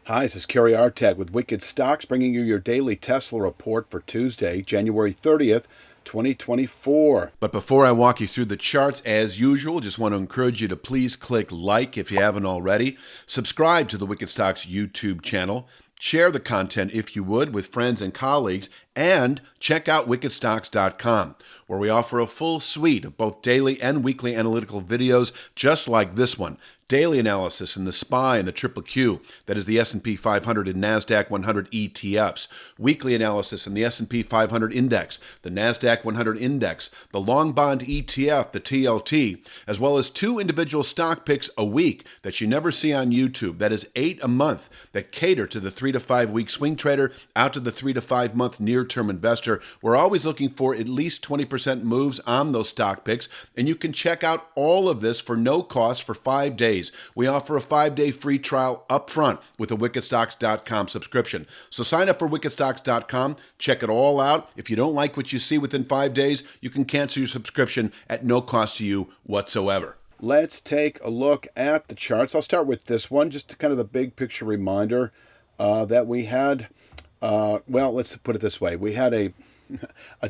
Hi, this is Kerry Artag with Wicked Stocks, bringing you your daily Tesla report for Tuesday, January 30th, 2024. But before I walk you through the charts, as usual, just want to encourage you to please click like if you haven't already, subscribe to the Wicked Stocks YouTube channel, share the content if you would with friends and colleagues, and check out wickedstocks.com, where we offer a full suite of both daily and weekly analytical videos just like this one. Daily analysis in the SPY and the Triple Q, that is the S&P 500 and NASDAQ 100 ETFs. Weekly analysis in the S&P 500 Index, the NASDAQ 100 Index, the Long Bond ETF, the TLT, as well as 2 individual stock picks a week that you never see on YouTube. That is 8 a month that cater to the 3 to 5 week swing trader out to the 3 to 5 month near-term investor. We're always looking for at least 20% moves on those stock picks, and you can check out all of this for no cost for 5 days. We offer a 5-day free trial up front with a wickedstocks.com subscription. So sign up for wickedstocks.com, check it all out. If you don't like what you see within 5 days, you can cancel your subscription at no cost to you whatsoever. Let's take a look at the charts. I'll start with this one, just to kind of the big picture reminder that we had, let's put it this way. We had a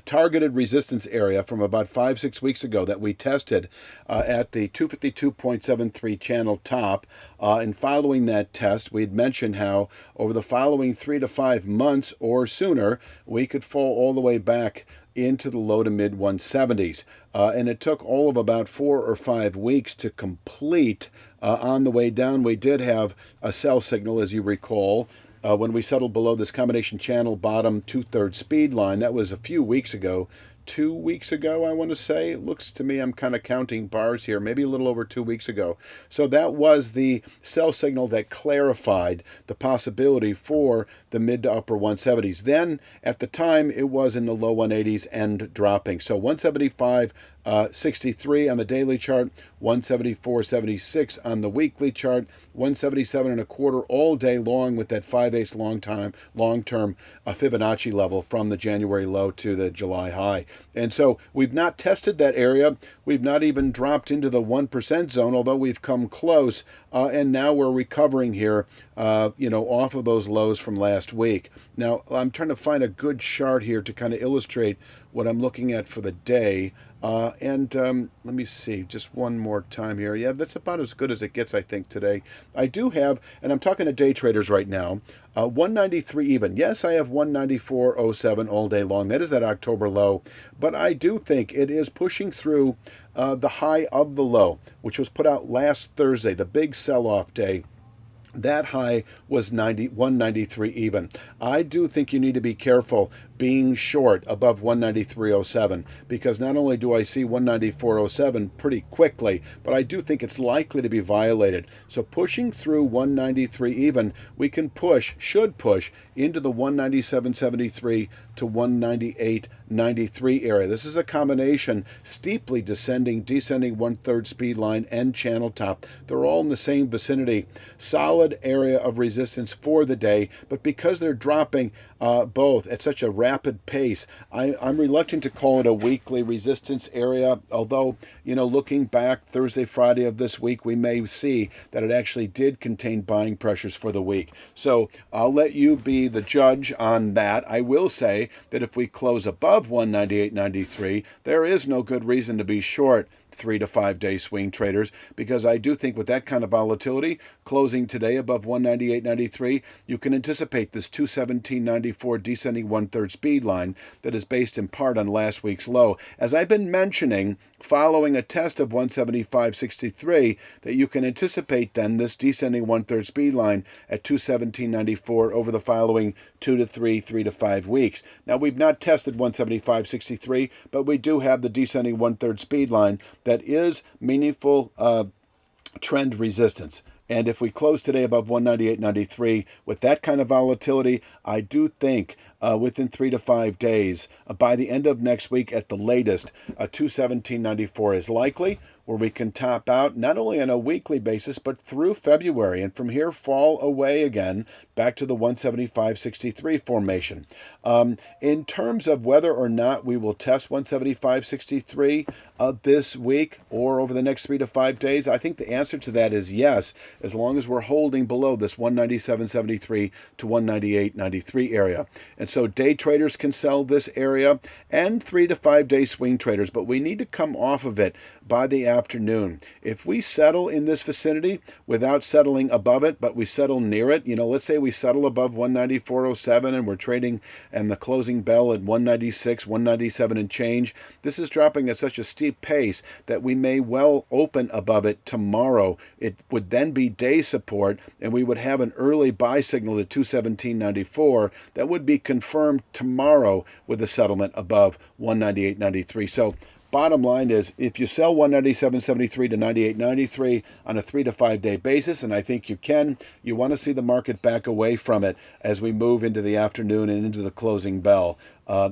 targeted resistance area from about 5-6 weeks ago that we tested at the 252.73 channel top. And following that test, we had mentioned how over the following 3 to 5 months or sooner, we could fall all the way back into the low to mid 170s. And it took all of about 4 or 5 weeks to complete. On the way down, we did have a sell signal, as you recall, when we settled below this combination channel bottom 2/3 speed line. That was a few weeks ago. 2 weeks ago, I want to say. It looks to me, I'm kind of counting bars here, maybe a little over 2 weeks ago. So that was the sell signal that clarified the possibility for the mid to upper 170s. Then, at the time, it was in the low 180s and dropping. So 175.63 on the daily chart, 174.76 on the weekly chart, 177.25 all day long with that 5/8 long-term Fibonacci level from the January low to the July high. And so we've not tested that area. We've not even dropped into the 1% zone, although we've come close. And now we're recovering here, off of those lows from last week. Now, I'm trying to find a good chart here to kind of illustrate what I'm looking at for the day. Let me see, just one more time here. Yeah, that's about as good as it gets, I think, today. I do have, and I'm talking to day traders right now, 193 even. Yes, I have 194.07 all day long. That is that October low. But I do think it is pushing through the high of the low, which was put out last Thursday, the big sell-off day. That high was 193 even. I do think you need to be careful being short above 193.07, because not only do I see 194.07 pretty quickly, but I do think it's likely to be violated. So pushing through 193 even, we can should push into the 197.73 to 198.93 area. This is a combination steeply descending 1/3 speed line and channel top. They're all in the same vicinity. Solid area of resistance for the day, but because they're dropping both at such a rapid pace, I'm reluctant to call it a weekly resistance area, although, looking back Thursday, Friday of this week, we may see that it actually did contain buying pressures for the week. So I'll let you be the judge on that. I will say that if we close above 198.93, there is no good reason to be short 3 to 5 day swing traders, because I do think with that kind of volatility, closing today above 198.93, you can anticipate this 217.94 descending 1/3 speed line that is based in part on last week's low. As I've been mentioning, following a test of 175.63, that you can anticipate then this descending 1/3 speed line at 217.94 over the following 3 to 5 weeks. Now, we've not tested 175.63, but we do have the descending 1/3 speed line that is meaningful trend resistance. And if we close today above 198.93 with that kind of volatility, I do think within 3 to 5 days. By the end of next week at the latest, 217.94 is likely, where we can top out not only on a weekly basis, but through February. And from here, fall away again back to the 175.63 formation. In terms of whether or not we will test 175.63 this week or over the next 3 to 5 days, I think the answer to that is yes, as long as we're holding below this 197.73 to 198.93 area. And so day traders can sell this area and 3 to 5 day swing traders, but we need to come off of it by the afternoon. If we settle in this vicinity without settling above it, but we settle near it, let's say we settle above 194.07 and we're trading and the closing bell at 196, 197 and change, this is dropping at such a steep pace that we may well open above it tomorrow. It would then be day support, and we would have an early buy signal at 217.94 that would be confirmed tomorrow with a settlement above 198.93. So bottom line is, if you sell 197.73 to 98.93 on a 3 to 5 day basis, and I think you can, you want to see the market back away from it as we move into the afternoon and into the closing bell.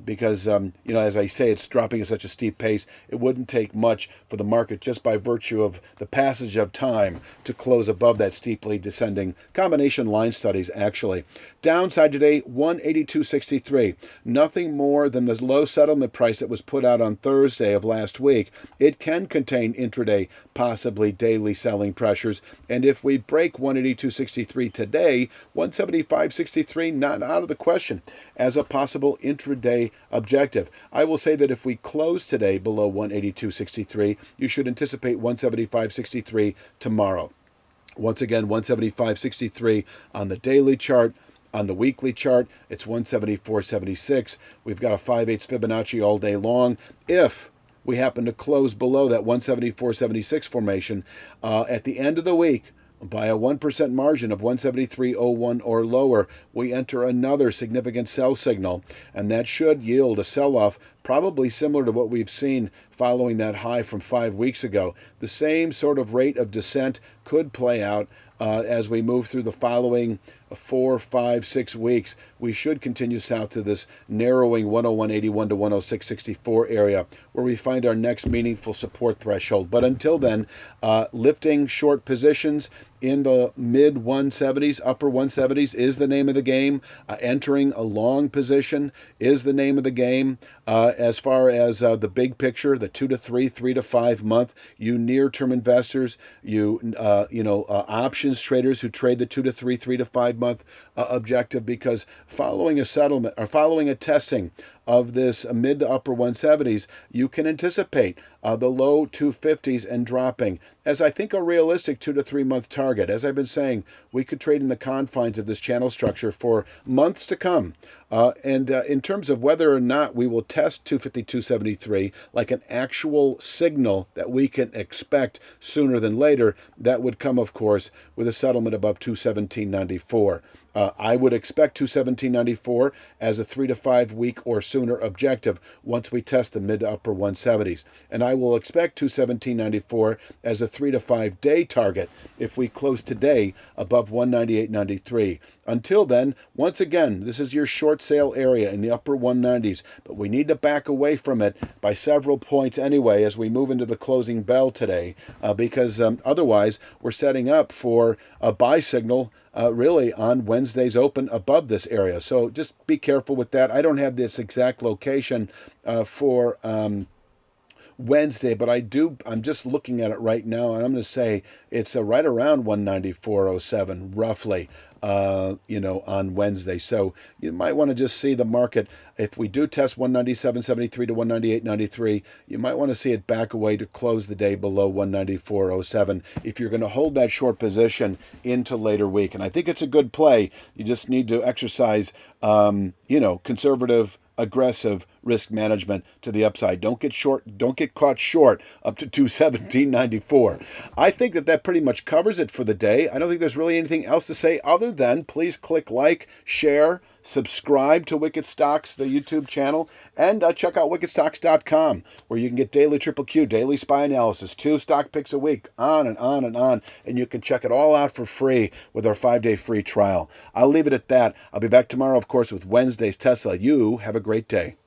Because, as I say, it's dropping at such a steep pace, it wouldn't take much for the market, just by virtue of the passage of time, to close above that steeply descending combination line studies, actually. Downside today, 182.63. Nothing more than the low settlement price that was put out on Thursday of last week. It can contain intraday, possibly daily selling pressures. And if we break 182.63 today, 175.63 not out of the question as a possible intraday objective. I will say that if we close today below 182.63, you should anticipate 175.63 tomorrow. Once again, 175.63 on the daily chart. On the weekly chart, it's 174.76. We've got a 5/8 Fibonacci all day long. If we happen to close below that 174.76 formation at the end of the week, by a 1% margin of 173.01 or lower, we enter another significant sell signal, and that should yield a sell-off probably similar to what we've seen following that high from 5 weeks ago. The same sort of rate of descent could play out as we move through the following 4, 5, 6 weeks. We should continue south to this narrowing 101.81 to 106.64 area, where we find our next meaningful support threshold. But until then, lifting short positions in the mid 170s, upper 170s is the name of the game. Entering a long position is the name of the game. As far as the big picture, the 2 to 3, 3 to 5 month, you near-term investors, you options traders who trade the 2 to 3, 3 to 5 month objective, because following a settlement or following a testing of this mid to upper 170s, you can anticipate the low 250s and dropping as I think a realistic 2 to 3 month target. As I've been saying, we could trade in the confines of this channel structure for months to come. And in terms of whether or not we will test 252.73 like an actual signal that we can expect sooner than later, that would come, of course, with a settlement above 217.94. I would expect 217.94 as a 3 to 5 week or sooner objective once we test the mid to upper 170s. And I will expect 217.94 as a 3 to 5 day target if we close today above 198.93. Until then, once again, this is your short sale area in the upper 190s, but we need to back away from it by several points anyway as we move into the closing bell today, because otherwise we're setting up for a buy signal really on Wednesday's open above this area. So just be careful with that. I don't have this exact location for Wednesday, but I'm just looking at it right now, and I'm going to say it's right around 194.07 roughly, on Wednesday. So you might want to just see the market. If we do test 197.73 to 198.93, you might want to see it back away to close the day below 194.07 if you're going to hold that short position into later week. And I think it's a good play. You just need to exercise, conservative, aggressive risk management to the upside. Don't get caught short up to 217.94. I think that pretty much covers it for the day. I don't think there's really anything else to say other than please click like, share, subscribe to Wicked Stocks, the YouTube channel, and check out wickedstocks.com, where you can get daily Triple Q, daily SPY analysis, 2 stock picks a week, on and on and on, and you can check it all out for free with our 5-day free trial. I'll leave it at that. I'll be back tomorrow, of course, with Wednesday's Tesla. You have a great day.